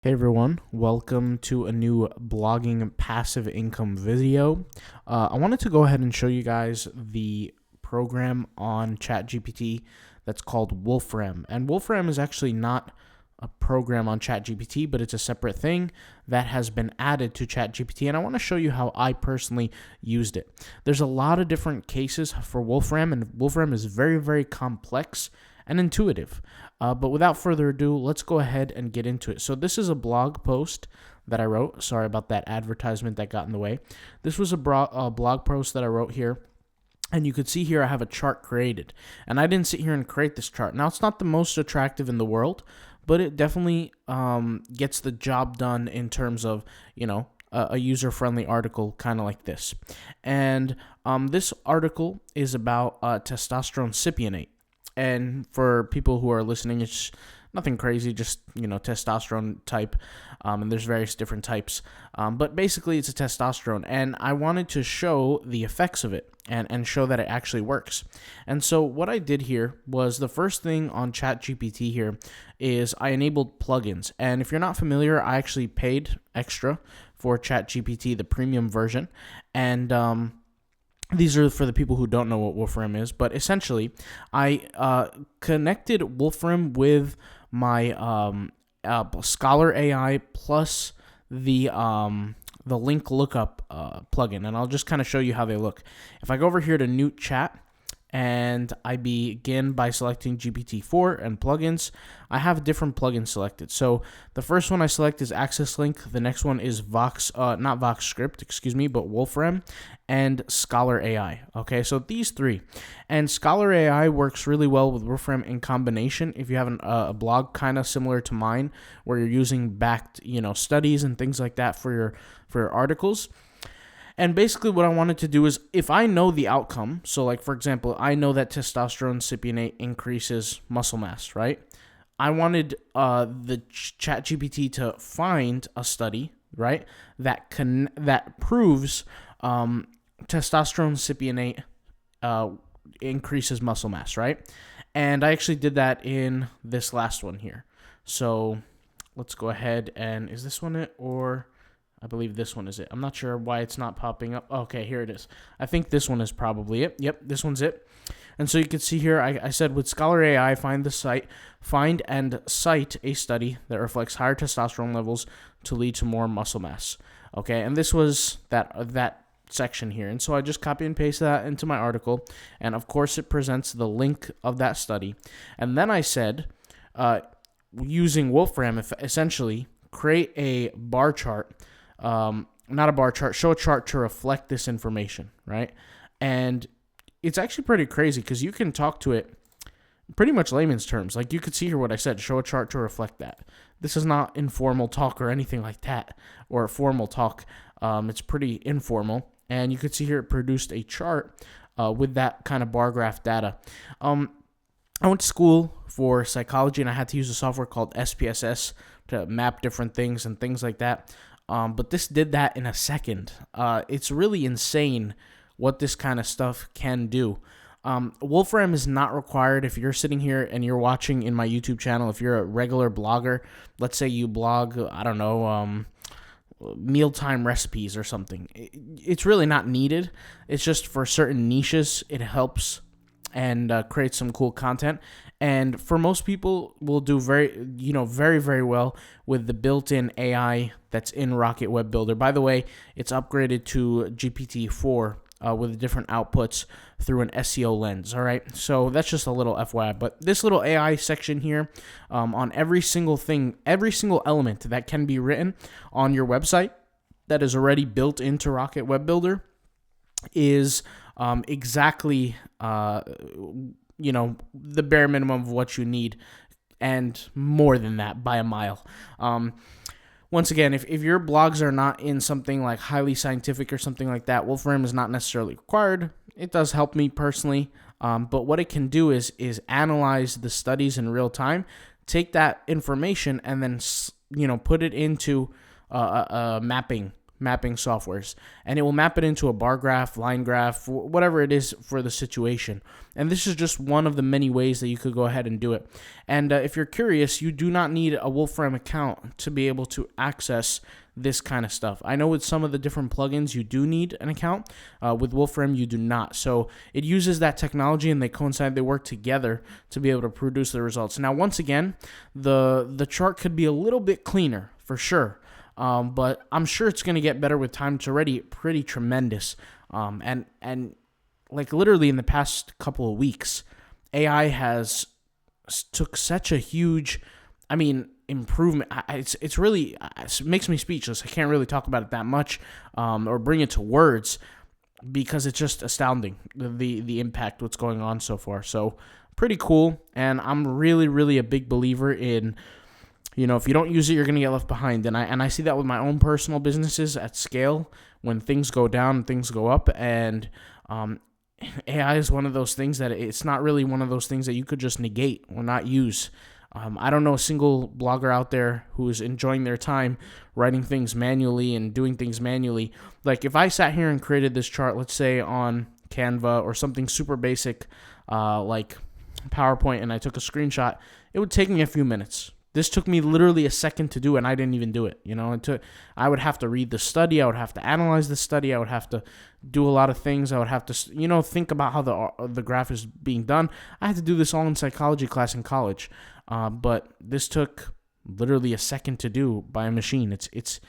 Hey everyone, welcome to a new blogging passive income video. I wanted to go ahead and show you guys the program on ChatGPT that's called Wolfram. And Wolfram is actually not a program on ChatGPT, but it's a separate thing that has been added to ChatGPT. And I want to show you how I personally used it. There's a lot of different cases for Wolfram, and Wolfram is very, very complex and intuitive. But without further ado, let's go ahead and get into it. So this is a blog post that I wrote. Sorry about that advertisement that got in the way. This was a blog post that I wrote here. And you could see here I have a chart created. And I didn't sit here and create this chart. Now, it's not the most attractive in the world, but it definitely gets the job done in terms of, a user-friendly article kind of like this. And this article is about testosterone cypionate. And for people who are listening, it's nothing crazy, just, testosterone type. And there's various different types. But basically, it's a testosterone. And I wanted to show the effects of it and show that it actually works. And so what I did here was the first thing on ChatGPT here is I enabled plugins. And if you're not familiar, I actually paid extra for ChatGPT, the premium version. And these are for the people who don't know what Wolfram is, but essentially, I connected Wolfram with my Scholar AI plus the link lookup plugin, and I'll just kind of show you how they look. If I go over here to Newt Chat, and I begin by selecting GPT-4 and plugins, I have different plugins selected. So the first one I select is Access Link. The next one is not VoxScript, but Wolfram and Scholar AI. Okay, so these three. And Scholar AI works really well with Wolfram in combination. If you have a blog kind of similar to mine, where you're using backed, studies and things like that for your articles. And basically what I wanted to do is, if I know the outcome, so like, for example, I know that testosterone cypionate increases muscle mass, right? I wanted the ChatGPT to find a study, right, that proves testosterone cypionate increases muscle mass, right? And I actually did that in this last one here. So let's go ahead and, is this one it, or... I believe this one is it. I'm not sure why it's not popping up. Okay, here it is. I think this one is probably it. Yep, this one's it. And so you can see here, I said with Scholar AI, find and cite a study that reflects higher testosterone levels to lead to more muscle mass. Okay, and this was that section here. And so I just copy and paste that into my article. And of course, it presents the link of that study. And then I said, using Wolfram, essentially, create a bar chart. Not a bar chart, show a chart to reflect this information, right? And it's actually pretty crazy because you can talk to it pretty much layman's terms. Like, you could see here what I said, show a chart to reflect that. This is not informal talk or anything like that, or formal talk. It's pretty informal. And you could see here it produced a chart with that kind of bar graph data. I went to school for psychology, and I had to use a software called SPSS to map different things and things like that. But this did that in a second. It's really insane what this kind of stuff can do. Wolfram is not required if you're sitting here and you're watching in my YouTube channel. If you're a regular blogger, let's say you blog, mealtime recipes or something. It's really not needed. It's just for certain niches, it helps and create some cool content. And for most people, will do very, very well with the built-in AI that's in Rocket Web Builder. By the way, it's upgraded to GPT-4 with different outputs through an SEO lens. All right, so that's just a little FYI. But this little AI section here, on every single thing, every single element that can be written on your website that is already built into Rocket Web Builder, is exactly the bare minimum of what you need, and more than that by a mile. Once again, if your blogs are not in something like highly scientific or something like that, Wolfram is not necessarily required. It does help me personally, but what it can do is analyze the studies in real time, take that information, and then put it into a mapping mapping softwares, and it will map it into a bar graph, line graph, whatever it is for the situation. And this is just one of the many ways that you could go ahead and do it. And if you're curious, you do not need a Wolfram account to be able to access this kind of stuff. I know with some of the different plugins you do need an account. With Wolfram you do not. So it uses that technology and they coincide, they work together to be able to produce the results. Now once again, the chart could be a little bit cleaner for sure. But I'm sure it's going to get better with time. It's already pretty tremendous. And like literally in the past couple of weeks, AI has took such a huge, improvement. It's really, it makes me speechless. I can't really talk about it that much, or bring it to words, because it's just astounding, the impact, what's going on so far. So pretty cool. And I'm really, really a big believer in, if you don't use it, you're going to get left behind. And I see that with my own personal businesses at scale. When things go down, things go up. And AI is one of those things that it's not really one of those things that you could just negate or not use. I don't know a single blogger out there who is enjoying their time writing things manually and doing things manually. Like if I sat here and created this chart, let's say on Canva or something super basic like PowerPoint, and I took a screenshot, it would take me a few minutes. This took me literally a second to do, and I didn't even do it. I would have to read the study. I would have to analyze the study. I would have to do a lot of things. I would have to, think about how the graph is being done. I had to do this all in psychology class in college. But this took literally a second to do by a machine. It's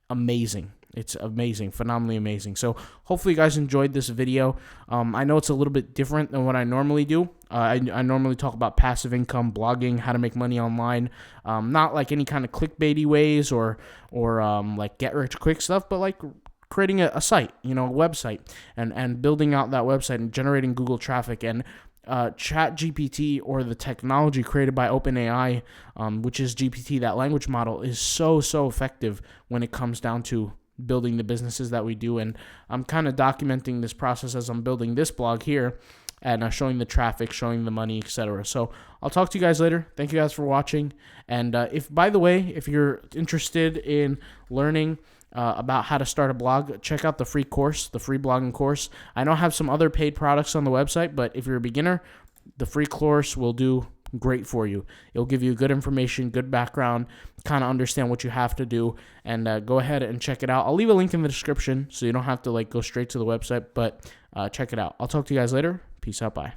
amazing. It's amazing, phenomenally amazing. So hopefully you guys enjoyed this video. I know it's a little bit different than what I normally do. I normally talk about passive income, blogging, how to make money online. Not like any kind of clickbaity ways or like get rich quick stuff, but like creating a site, a website, and building out that website and generating Google traffic. And ChatGPT, or the technology created by OpenAI, which is GPT, that language model, is so effective when it comes down to building the businesses that we do. And I'm kind of documenting this process as I'm building this blog here, and showing the traffic, showing the money, etc. So I'll talk to you guys later. Thank you guys for watching. And if you're interested in learning about how to start a blog, check out the free course, the free blogging course. I know I have some other paid products on the website, but if you're a beginner, the free course will do great for you. It'll give you good information, good background, kind of understand what you have to do, and go ahead and check it out. I'll leave a link in the description so you don't have to go straight to the website, but check it out. I'll talk to you guys later. Peace out. Bye.